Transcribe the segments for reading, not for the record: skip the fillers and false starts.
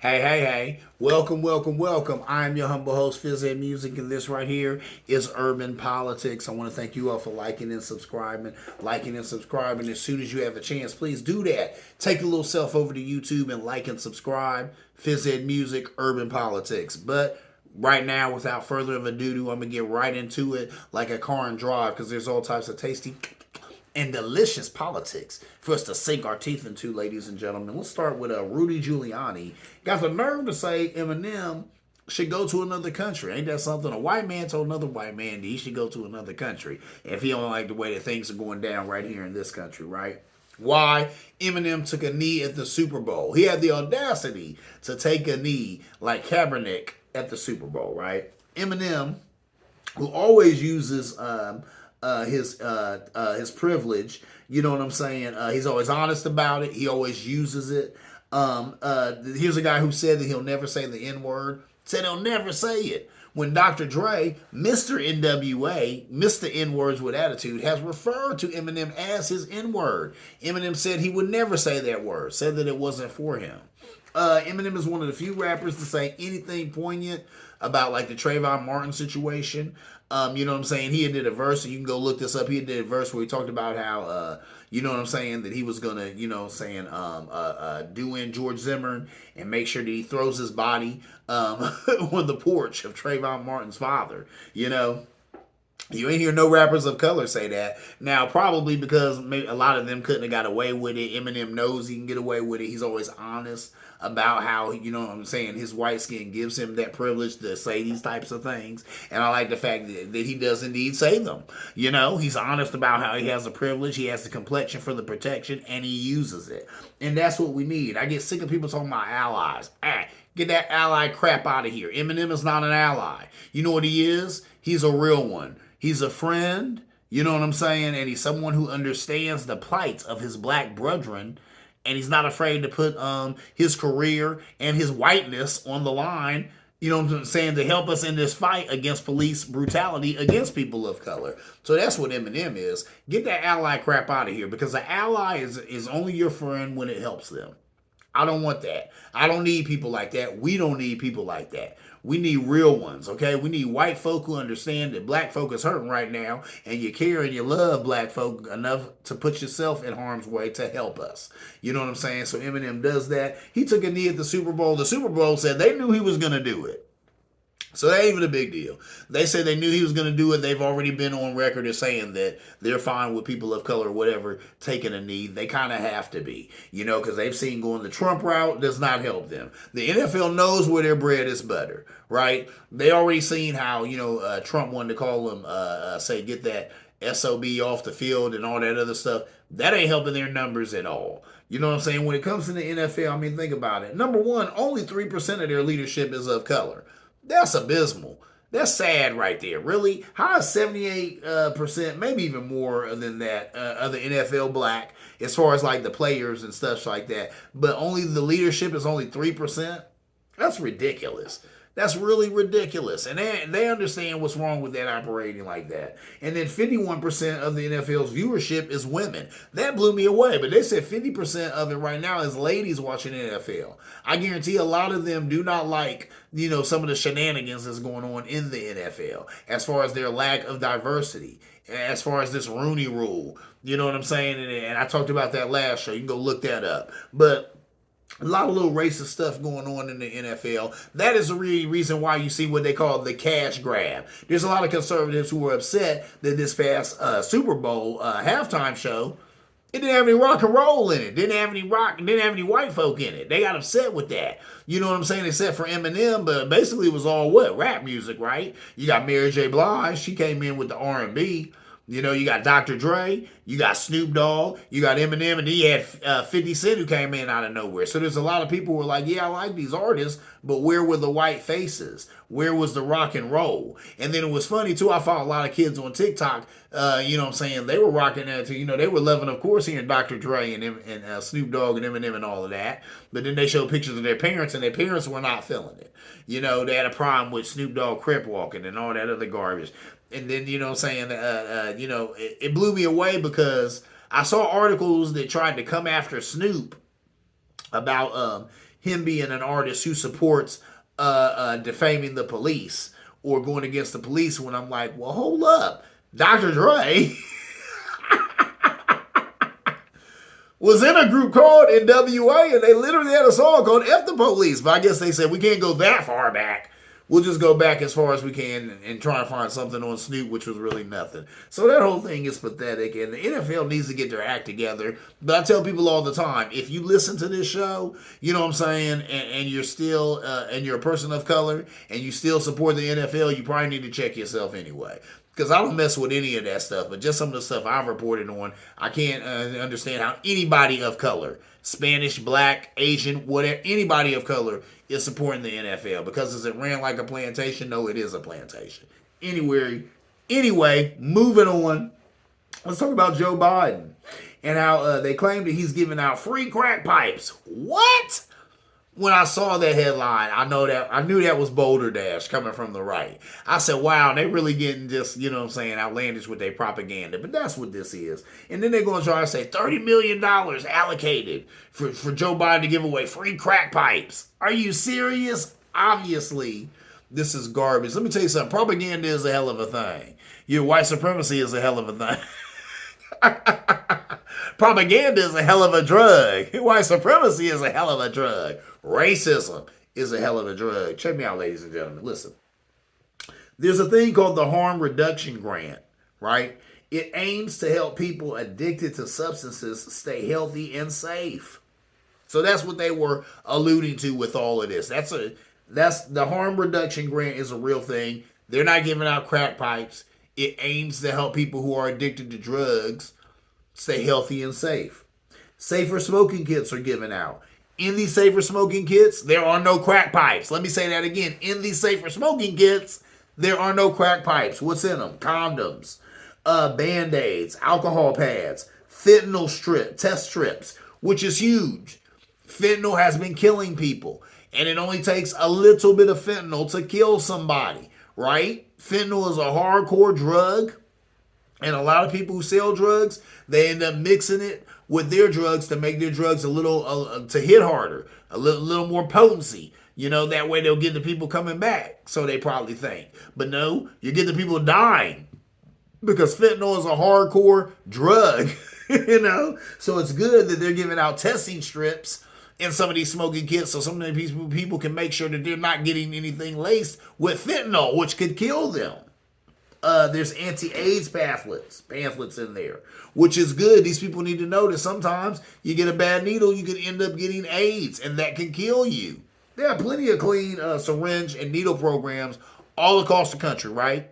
Hey. Welcome. I'm your humble host, Fizz Music, and this right here is Urban Politics. I want to thank you all for liking and subscribing. Liking and subscribing. As soon as you have a chance, please do that. Take a little self over to YouTube and like and subscribe. Fizz Music, Urban Politics. But right now, without further ado, I'm going to get right into it like a car and drive because there's all types of tasty and delicious politics for us to sink our teeth into, ladies and gentlemen. Let's start with Rudy Giuliani. Got the nerve to say Eminem should go to another country. Ain't that something? A white man told another white man that he should go to another country if he don't like the way that things are going down right here in this country, right? Why? Eminem took a knee at the Super Bowl. He had the audacity to take a knee like Kaepernick at the Super Bowl, right? Eminem, who always uses his privilege. You know what I'm saying? He's always honest about it. He always uses it. Here's a guy who said that he'll never say the N word. Said he'll never say it. When Dr. Dre, Mr. NWA, Mr. N-words with attitude, has referred to Eminem as his N-word. Eminem said he would never say that word. Said that it wasn't for him. Eminem is one of the few rappers to say anything poignant about like the Trayvon Martin situation. You know what I'm saying? He did a verse, and you can go look this up. He did a verse where he talked about how, you know what I'm saying, that he was gonna, you know, saying, do in George Zimmerman and make sure that he throws his body on the porch of Trayvon Martin's father. You know. You ain't hear no rappers of color say that. Now, probably because maybe a lot of them couldn't have got away with it. Eminem knows he can get away with it. He's always honest about how, you know what I'm saying, his white skin gives him that privilege to say these types of things. And I like the fact that he does indeed say them. You know, he's honest about how he has the privilege, he has the complexion for the protection, and he uses it. And that's what we need. I get sick of people talking about allies. Get that ally crap out of here. Eminem is not an ally. You know what he is? He's a real one. He's a friend, you know what I'm saying? And he's someone who understands the plight of his black brethren. And he's not afraid to put his career and his whiteness on the line, you know what I'm saying, to help us in this fight against police brutality against people of color. So that's what Eminem is. Get that ally crap out of here, because an ally is only your friend when it helps them. I don't want that. I don't need people like that. We don't need people like that. We need real ones, okay? We need white folk who understand that black folk is hurting right now, and you care and you love black folk enough to put yourself in harm's way to help us. You know what I'm saying? So Eminem does that. He took a knee at the Super Bowl. The Super Bowl said they knew he was going to do it. So that ain't even a big deal. They said they knew he was going to do it. They've already been on record as saying that they're fine with people of color or whatever taking a knee. They kind of have to be, you know, because they've seen going the Trump route does not help them. The NFL knows where their bread is butter, right? They already seen how, you know, Trump wanted to call them, say, get that SOB off the field and all that other stuff. That ain't helping their numbers at all. You know what I'm saying? When it comes to the NFL, I mean, think about it. Number one, only 3% of their leadership is of color. That's abysmal. That's sad right there. Really? How is 78%, maybe even more than that, of the NFL black as far as like the players and stuff like that, but only the leadership is only 3%? That's ridiculous. That's really ridiculous. And they understand what's wrong with that operating like that. And then 51% of the NFL's viewership is women. That blew me away. But they said 50% of it right now is ladies watching NFL. I guarantee a lot of them do not like, you know, some of the shenanigans that's going on in the NFL as far as their lack of diversity, as far as this Rooney rule. You know what I'm saying? And I talked about that last show. You can go look that up. But a lot of little racist stuff going on in the NFL. That is the reason why you see what they call the cash grab. There's a lot of conservatives who were upset that this past Super Bowl halftime show, it didn't have any rock and roll in it. Didn't have any white folk in it. They got upset with that. You know what I'm saying? Except for Eminem, but basically it was all what? Rap music, right? You got Mary J. Blige. She came in with the R&B. You know, you got Dr. Dre, you got Snoop Dogg, you got Eminem, and then you had 50 Cent who came in out of nowhere. So there's a lot of people who were like, yeah, I like these artists, but where were the white faces? Where was the rock and roll? And then it was funny, too. I found a lot of kids on TikTok, you know what I'm saying? They were rocking that, too. You know, they were loving, of course, hearing Dr. Dre and Snoop Dogg and Eminem and all of that. But then they showed pictures of their parents, and their parents were not feeling it. You know, they had a problem with Snoop Dogg crip walking and all that other garbage. And then, you know what I'm saying, you know, it blew me away because I saw articles that tried to come after Snoop about him being an artist who supports defaming the police or going against the police, when I'm like, well, hold up. Dr. Dre was in a group called NWA, and they literally had a song called F the Police. But I guess they said, we can't go that far back. We'll just go back as far as we can and try and find something on Snoop, which was really nothing. So that whole thing is pathetic, and the NFL needs to get their act together. But I tell people all the time, if you listen to this show, you know what I'm saying, and you're still, and you're a person of color, and you still support the NFL, you probably need to check yourself anyway. Because I don't mess with any of that stuff, but just some of the stuff I've reported on, I can't understand how anybody of color, Spanish, black, Asian, whatever, anybody of color is supporting the NFL. Because is it ran like a plantation? No, it is a plantation. Anyway, moving on. Let's talk about Joe Biden and how they claim that he's giving out free crack pipes. What? When I saw that headline, I knew that was Boulder Dash coming from the right. I said, wow, they really getting just, you know what I'm saying, outlandish with their propaganda. But that's what this is. And then they're going to try to say $30 million allocated for Joe Biden to give away free crack pipes. Are you serious? Obviously, this is garbage. Let me tell you something. Propaganda is a hell of a thing. Your white supremacy is a hell of a thing. Propaganda is a hell of a drug. White supremacy is a hell of a drug. Racism is a hell of a drug. Check me out, ladies and gentlemen. Listen, there's a thing called the Harm Reduction Grant, right? It aims to help people addicted to substances stay healthy and safe. So that's what they were alluding to with all of this. That's the Harm Reduction Grant is a real thing. They're not giving out crack pipes. It aims to help people who are addicted to drugs stay healthy and safe. Safer smoking kits are given out. In these safer smoking kits, there are no crack pipes. Let me say that again. In these safer smoking kits, there are no crack pipes. What's in them? Condoms, Band-Aids, alcohol pads, fentanyl test strips, which is huge. Fentanyl has been killing people, and it only takes a little bit of fentanyl to kill somebody, right? Fentanyl is a hardcore drug, and a lot of people who sell drugs, they end up mixing it with their drugs to make their drugs a little, to hit harder, a little more potency. You know, that way they'll get the people coming back, so they probably think. But no, you get the people dying because fentanyl is a hardcore drug, you know? So it's good that they're giving out testing strips in some of these smoking kits so some of these people can make sure that they're not getting anything laced with fentanyl, which could kill them. There's anti-AIDS pamphlets in there, which is good. These people need to know that sometimes you get a bad needle, you can end up getting AIDS, and that can kill you. There are plenty of clean syringe and needle programs all across the country, right?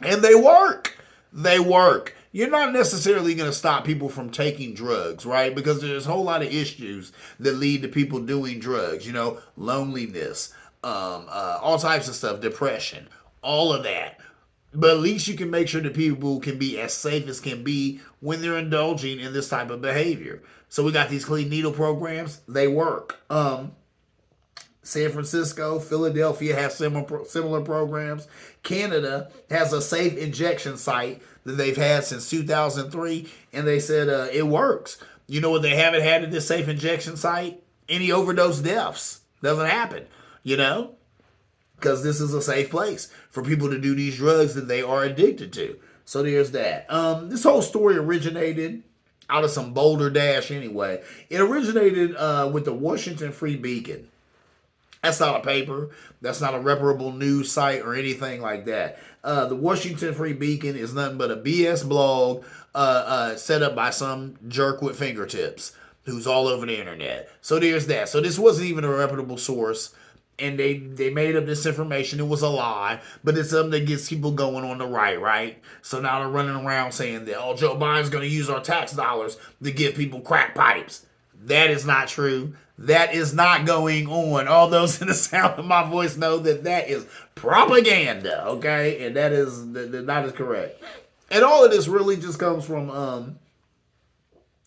And they work. They work. You're not necessarily going to stop people from taking drugs, right? Because there's a whole lot of issues that lead to people doing drugs, you know, loneliness, all types of stuff, depression, all of that. But at least you can make sure that people can be as safe as can be when they're indulging in this type of behavior. So we got these clean needle programs. They work. San Francisco, Philadelphia have similar programs. Canada has a safe injection site that they've had since 2003, and they said it works. You know what they haven't had at this safe injection site? Any overdose deaths. Doesn't happen, you know? Because this is a safe place for people to do these drugs that they are addicted to. So there's that. This whole story originated out of some Boulder Dash anyway. It originated with the Washington Free Beacon. That's not a paper. That's not a reputable news site or anything like that. The Washington Free Beacon is nothing but a BS blog set up by some jerk with fingertips who's all over the internet. So there's that. So this wasn't even a reputable source. And they made up this information. It was a lie, but it's something that gets people going on the right? So now they're running around saying that, oh, Joe Biden's going to use our tax dollars to give people crack pipes. That is not true. That is not going on. All those in the sound of my voice know that that is propaganda, okay? And that is correct. And all of this really just comes from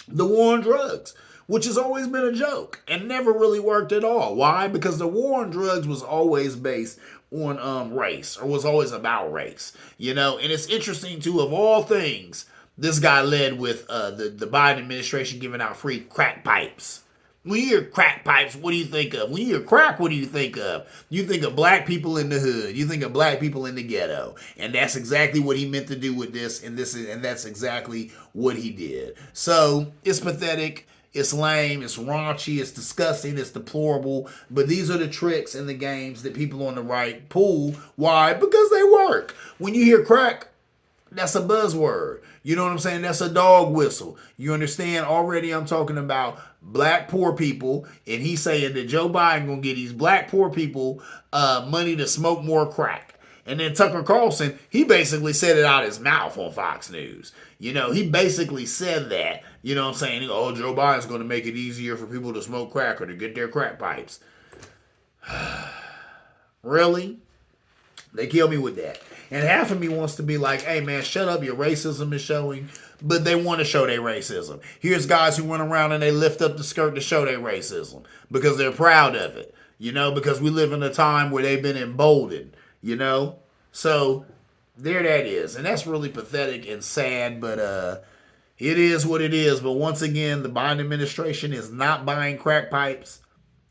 the war on drugs, which has always been a joke and never really worked at all. Why? Because the war on drugs was always based on race, or was always about race, you know? And it's interesting, too, of all things, this guy led with the Biden administration giving out free crack pipes. When you hear crack pipes, what do you think of? When you hear crack, what do you think of? You think of black people in the hood. You think of black people in the ghetto. And that's exactly what he meant to do with this. And that's exactly what he did. So it's pathetic. It's lame. It's raunchy. It's disgusting. It's deplorable. But these are the tricks and the games that people on the right pull. Why? Because they work. When you hear crack, that's a buzzword. You know what I'm saying? That's a dog whistle. You understand? Already I'm talking about black poor people, and he's saying that Joe Biden gonna get these black poor people money to smoke more crack. And then Tucker Carlson, he basically said it out his mouth on Fox News. You know, he basically said that. You know what I'm saying? Oh, Joe Biden's gonna make it easier for people to smoke crack or to get their crack pipes. Really? They kill me with that. And half of me wants to be like, hey man, shut up, your racism is showing. But they want to show their racism. Here's guys who run around and they lift up the skirt to show their racism because they're proud of it. You know, because we live in a time where they've been emboldened, you know? So there that is. And that's really pathetic and sad, but it is what it is. But once again, the Biden administration is not buying crack pipes.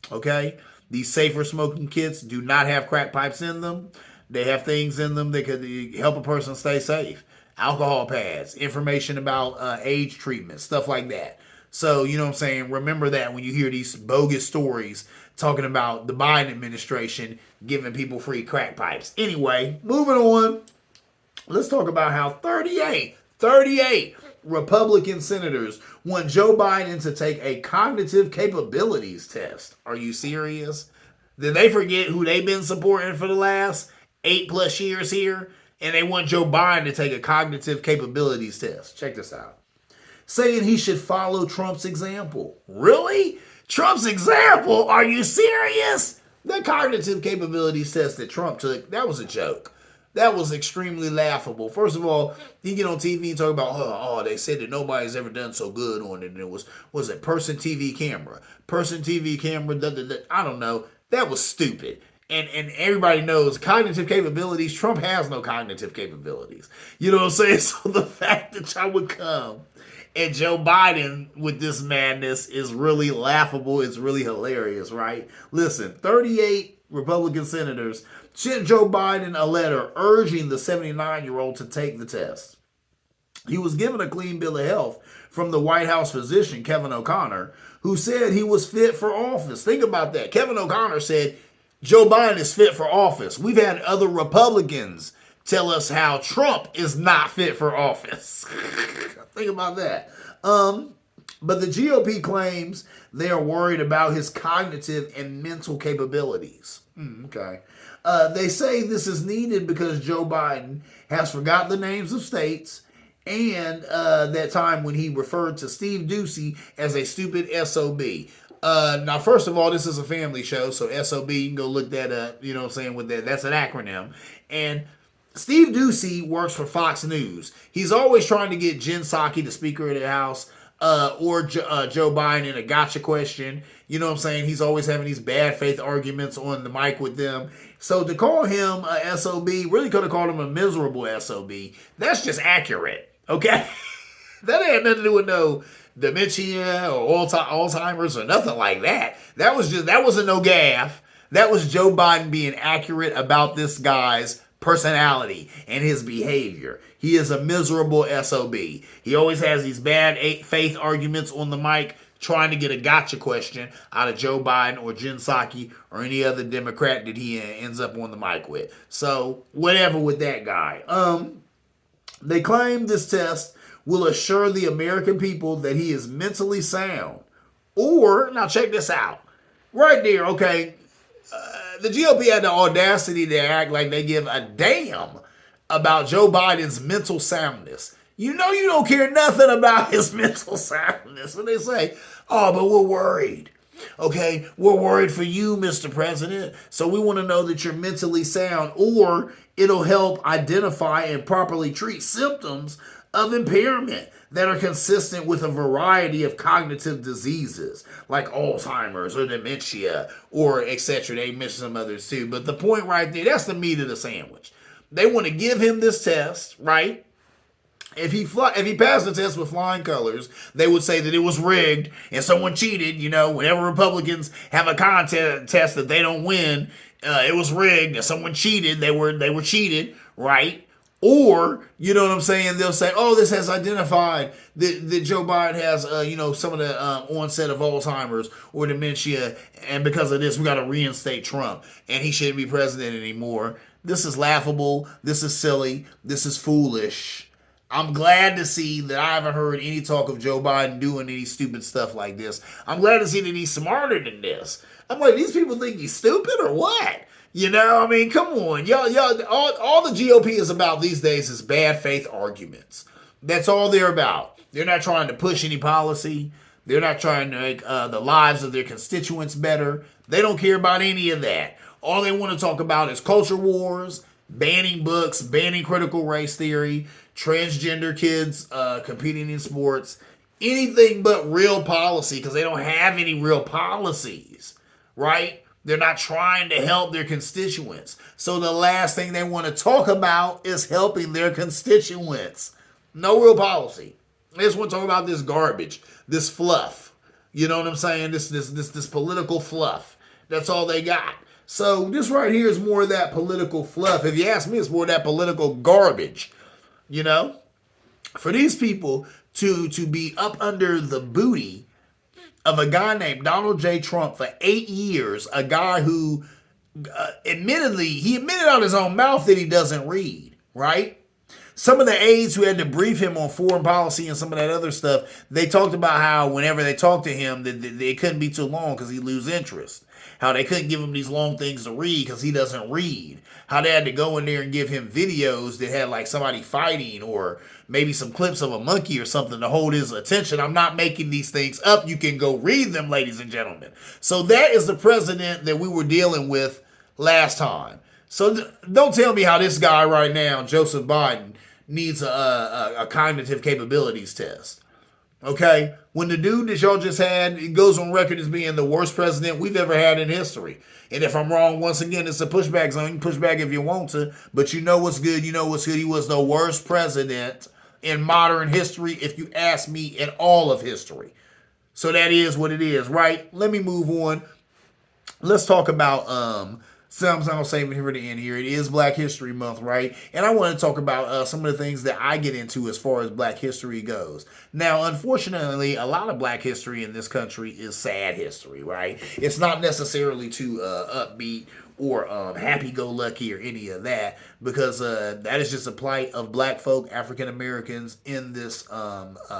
Okay? These safer smoking kits do not have crack pipes in them. They have things in them that could help a person stay safe. Alcohol pads, information about AIDS treatment, stuff like that. So, you know what I'm saying? Remember that when you hear these bogus stories talking about the Biden administration giving people free crack pipes. Anyway, moving on. Let's talk about how 38 Republican senators want Joe Biden to take a cognitive capabilities test. Are you serious? Did they forget who they've been supporting for the last 8+ years here? And they want Joe Biden to take a cognitive capabilities test. Check this out. Saying he should follow Trump's example. Really? Trump's example? Are you serious? The cognitive capabilities test that Trump took, that was a joke. That was extremely laughable. First of all, you get on TV and talk about, oh, they said that nobody's ever done so good on it. And it was it Person TV camera? Person TV camera, I don't know. That was stupid. And everybody knows cognitive capabilities, Trump has no cognitive capabilities. You know what I'm saying? So the fact that y'all would come and Joe Biden with this madness is really laughable. It's really hilarious, right? Listen, 38 Republican senators sent Joe Biden a letter urging the 79-year-old to take the test. He was given a clean bill of health from the White House physician, Kevin O'Connor, who said he was fit for office. Think about that. Kevin O'Connor said Joe Biden is fit for office. We've had other Republicans tell us how Trump is not fit for office. Think about that. But the GOP claims they are worried about his cognitive and mental capabilities. Okay. They say this is needed because Joe Biden has forgotten the names of states and that time when he referred to Steve Doocy as a stupid SOB. Now, first of all, this is a family show, so SOB, you can go look that up. You know what I'm saying? That's an acronym. And Steve Doocy works for Fox News. He's always trying to get Jen Psaki, the Speaker of the House, or Joe Biden in a gotcha question. You know what I'm saying? He's always having these bad faith arguments on the mic with them. So to call him a SOB, really could have called him a miserable SOB. That's just accurate, okay? That had nothing to do with no dementia or Alzheimer's or nothing like that. That wasn't no gaffe. That was Joe Biden being accurate about this guy's personality and his behavior. He is a miserable SOB. He always has these bad faith arguments on the mic, trying to get a gotcha question out of Joe Biden or Jen Psaki or any other Democrat that he ends up on the mic with. So whatever with that guy. They claim this test will assure the American people that he is mentally sound. Or, now check this out. Right there, okay, the GOP had the audacity to act like they give a damn about Joe Biden's mental soundness. You know you don't care nothing about his mental soundness when they say, oh, but we're worried. Okay, we're worried for you, Mr. President. So we want to know that you're mentally sound, or it'll help identify and properly treat symptoms of impairment that are consistent with a variety of cognitive diseases like Alzheimer's or dementia or etc. They mention some others too. But the point right there, that's the meat of the sandwich. They want to give him this test, right? If he passed the test with flying colors, they would say that it was rigged and someone cheated. Whenever Republicans have a contest that they don't win, it was rigged and someone cheated. They were cheated, right? Or, you know what I'm saying? They'll say, "Oh, this has identified that Joe Biden has, some of the onset of Alzheimer's or dementia, and because of this, we got to reinstate Trump, and he shouldn't be president anymore." This is laughable. This is silly. This is foolish. I'm glad to see that I haven't heard any talk of Joe Biden doing any stupid stuff like this. I'm glad to see that he's smarter than this. I'm like, these people think he's stupid or what? Come on. Y'all, all the GOP is about these days is bad faith arguments. That's all they're about. They're not trying to push any policy. They're not trying to make the lives of their constituents better. They don't care about any of that. All they want to talk about is culture wars, banning books, banning critical race theory, transgender kids competing in sports, anything but real policy, because they don't have any real policies, right? They're not trying to help their constituents. So the last thing they want to talk about is helping their constituents. No real policy. They just want to talk about this garbage, this fluff. You know what I'm saying? This political fluff. That's all they got. So this right here is more of that political fluff. If you ask me, it's more of that political garbage. For these people to be up under the booty of a guy named Donald J. Trump for 8 years, a guy who admitted out of his own mouth that he doesn't read, right? Some of the aides who had to brief him on foreign policy and some of that other stuff, they talked about how whenever they talked to him, that it couldn't be too long because he'd lose interest. How they couldn't give him these long things to read because he doesn't read. How they had to go in there and give him videos that had like somebody fighting or maybe some clips of a monkey or something to hold his attention. I'm not making these things up. You can go read them, ladies and gentlemen. So that is the president that we were dealing with last time. So don't tell me how this guy right now, Joseph Biden, needs a cognitive capabilities test. Okay? When the dude that y'all just had, it goes on record as being the worst president we've ever had in history. And if I'm wrong, once again, it's a pushback zone. You can push back if you want to, but you know what's good. You know what's good. He was the worst president in modern history, if you ask me, in all of history. So that is what it is, right? Let me move on. Let's talk about something I'll save it here to the end here. It is Black History Month, right? And I want to talk about some of the things that I get into as far as Black history goes. Now, unfortunately, a lot of Black history in this country is sad history, right? It's not necessarily too upbeat or happy-go-lucky or any of that, because that is just a plight of Black folk, African Americans in this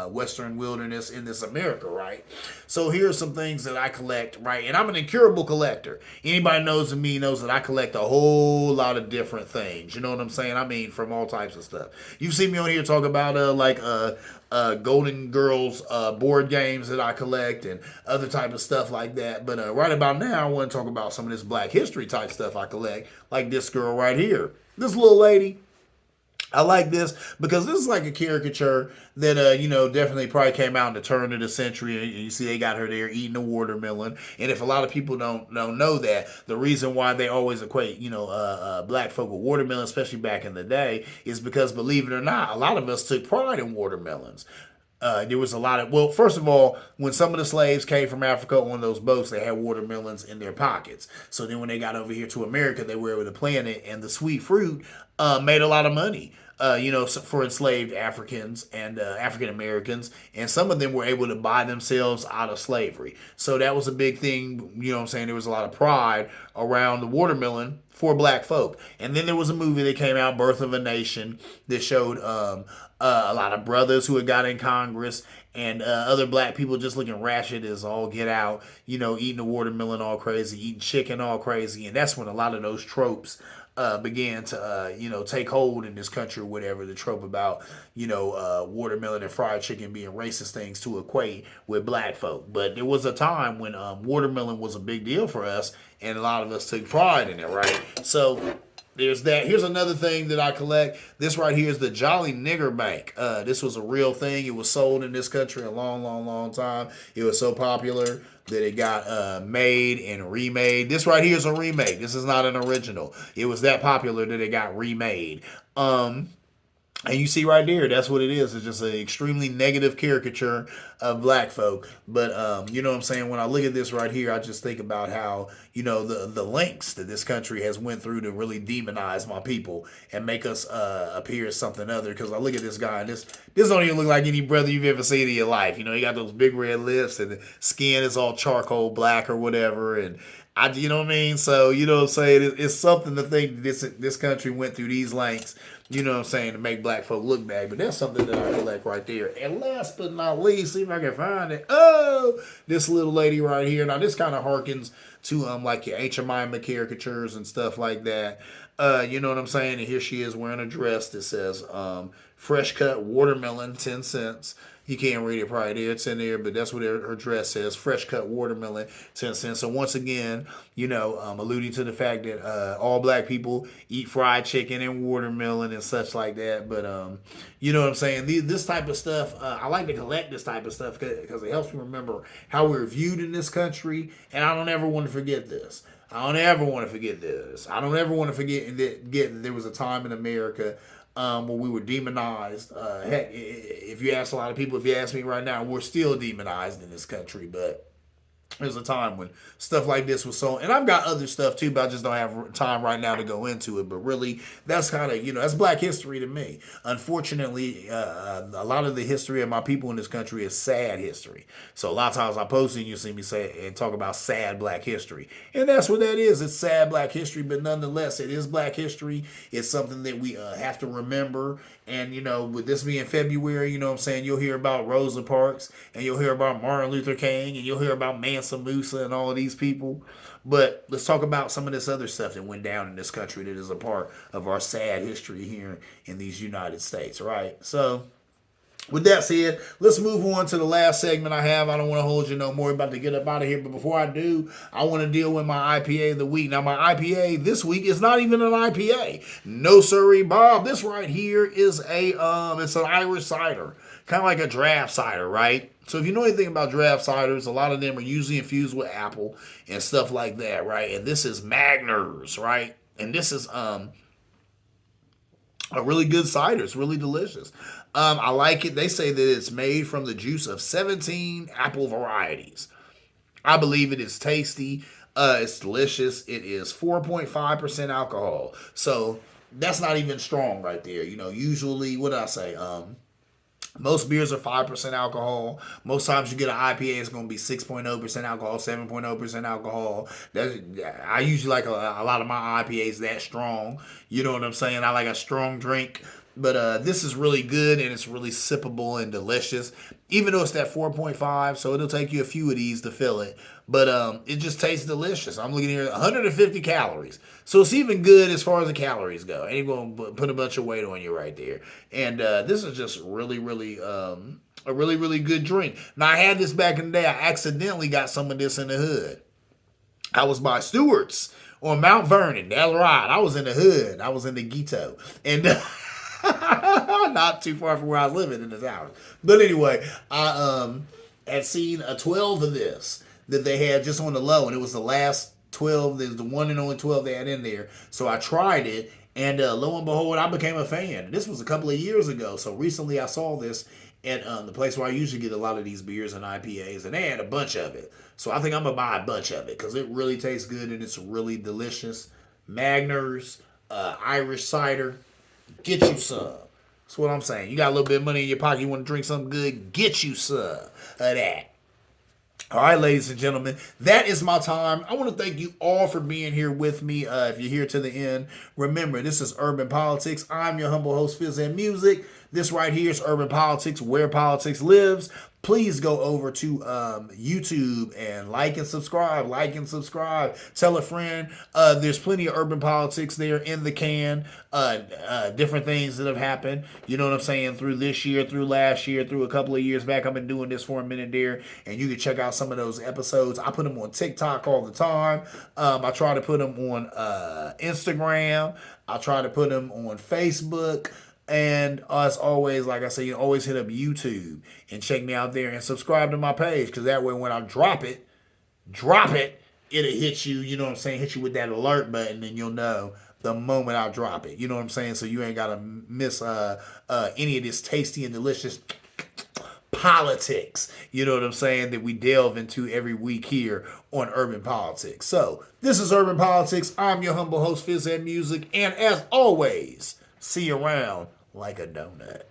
Western wilderness, in this America, right? So here's some things that I collect, right? And I'm an incurable collector. Anybody knows me knows that I collect a whole lot of different things. You know what I'm saying? I mean, from all types of stuff. You've seen me on here talk about Golden Girls board games that I collect and other type of stuff like that. But right about now, I want to talk about some of this Black history type stuff I collect, like this girl right here. This little lady. I like this because this is like a caricature that, definitely probably came out in the turn of the century. And you see they got her there eating a watermelon. And if a lot of people don't know that, the reason why they always equate, Black folk with watermelon, especially back in the day, is because, believe it or not, a lot of us took pride in watermelons. There was a lot of, well, first of all, when some of the slaves came from Africa on those boats, they had watermelons in their pockets. So then when they got over here to America, they were able to plant it, and the sweet fruit made a lot of money, for enslaved Africans and African Americans. And some of them were able to buy themselves out of slavery. So that was a big thing, There was a lot of pride around the watermelon for Black folk. And then there was a movie that came out, Birth of a Nation, that showed a lot of brothers who had got in Congress and other Black people just looking ratchet as all get out, eating a watermelon all crazy, eating chicken all crazy. And that's when a lot of those tropes began to, take hold in this country or whatever. The trope about, watermelon and fried chicken being racist things to equate with Black folk. But there was a time when watermelon was a big deal for us, and a lot of us took pride in it, right? So there's that. Here's another thing that I collect. This right here is the Jolly Nigger Bank. This was a real thing. It was sold in this country a long, long, long time. It was so popular that it got made and remade. This right here is a remake. This is not an original. It was that popular that it got remade. And you see right there, that's what it is. It's just an extremely negative caricature of black folk. But you know what I'm saying? When I look at this right here, I just think about how, you know, the lengths that this country has went through to really demonize my people and make us appear as something other. Because I look at this guy, and this don't even look like any brother you've ever seen in your life. You know, he got those big red lips, and the skin is all charcoal black or whatever. And you know what I mean? So, you know what I'm saying? It's something to think this country went through these lengths, you know what I'm saying, to make black folk look bad. But that's something that I collect right there. And last but not least, see if I can find it. Oh, this little lady right here. Now, this kind of harkens to like your Aunt Jemima caricatures and stuff like that. You know what I'm saying? And here she is wearing a dress that says fresh cut watermelon, 10 cents. You can't read it probably there. It's in there, but that's what her dress says. Fresh cut watermelon, 10 cents. So once again, you know, alluding to the fact that all black people eat fried chicken and watermelon and such like that. But you know what I'm saying? This type of stuff, I like to collect this type of stuff because it helps me remember how we're viewed in this country. And I don't ever want to forget this. I don't ever want to forget this. I don't ever want to forget that there was a time in America where we were demonized. Heck, if you ask a lot of people, if you ask me right now, we're still demonized in this country. But there's a time when stuff like this was so, and I've got other stuff too, but I just don't have time right now to go into it. But really, that's kind of, you know, that's black history to me. Unfortunately, a lot of the history of my people in this country is sad history. So a lot of times I post and you see me say and talk about sad black history. And that's what that is. It's sad black history, but nonetheless, it is black history. It's something that we have to remember. And, you know, with this being February, you know what I'm saying, you'll hear about Rosa Parks and you'll hear about Martin Luther King and you'll hear about Mansa Musa and all of these people. But let's talk about some of this other stuff that went down in this country that is a part of our sad history here in these United States, right? So, with that said, let's move on to the last segment I have. I don't want to hold you no more. About to get up out of here. But before I do, I want to deal with my IPA of the week. Now, my IPA this week is not even an IPA. No, sirree, Bob. This right here is it's an Irish cider. Kind of like a draft cider, right? So if you know anything about draft ciders, a lot of them are usually infused with apple and stuff like that, right? And this is Magners, right? And this is a really good cider. It's really delicious. I like it. They say that it's made from the juice of 17 apple varieties. I believe it is tasty. It's delicious. It is 4.5% alcohol. So that's not even strong right there. You know, usually, what did I say? Most beers are 5% alcohol. Most times you get an IPA, it's going to be 6.0% alcohol, 7.0% alcohol. I usually like a lot of my IPAs that strong. You know what I'm saying? I like a strong drink. But this is really good and it's really sippable and delicious. Even though it's that 4.5, so it'll take you a few of these to fill it. But it just tastes delicious. I'm looking here, 150 calories. So it's even good as far as the calories go. Ain't going to put a bunch of weight on you right there. And this is just really, really a really, really good drink. Now, I had this back in the day. I accidentally got some of this in the hood. I was by Stewart's on Mount Vernon. That's right. I was in the hood. I was in the ghetto. And not too far from where I was living in this house. But anyway, I had seen a 12 of this that they had just on the low, and it was the last 12. There's the one and only 12 they had in there. So I tried it, and lo and behold, I became a fan. This was a couple of years ago. So recently I saw this at the place where I usually get a lot of these beers and IPAs, and they had a bunch of it. So I think I'm going to buy a bunch of it because it really tastes good and it's really delicious. Magners, Irish cider. Get you some. That's what I'm saying. You got a little bit of money in your pocket. You want to drink something good? Get you some of that. All right, ladies and gentlemen, that is my time. I want to thank you all for being here with me. If you're here to the end, remember, this is Urban Politics. I'm your humble host, Fizz and Music. This right here is Urban Politics, where politics lives. Please go over to YouTube and like and subscribe. Like and subscribe. Tell a friend. There's plenty of urban politics there in the can. Different things that have happened. You know what I'm saying? Through this year, through last year, through a couple of years back. I've been doing this for a minute there. And you can check out some of those episodes. I put them on TikTok all the time. I try to put them on Instagram. I try to put them on Facebook. And as always, like I say, you always hit up YouTube and check me out there and subscribe to my page because that way when I drop it, it'll hit you, you know what I'm saying, hit you with that alert button, and you'll know the moment I drop it. You know what I'm saying? So you ain't gotta miss any of this tasty and delicious politics, you know what I'm saying, that we delve into every week here on Urban Politics. So this is Urban Politics. I'm your humble host, Fizz and Music, and as always, see you around like a donut.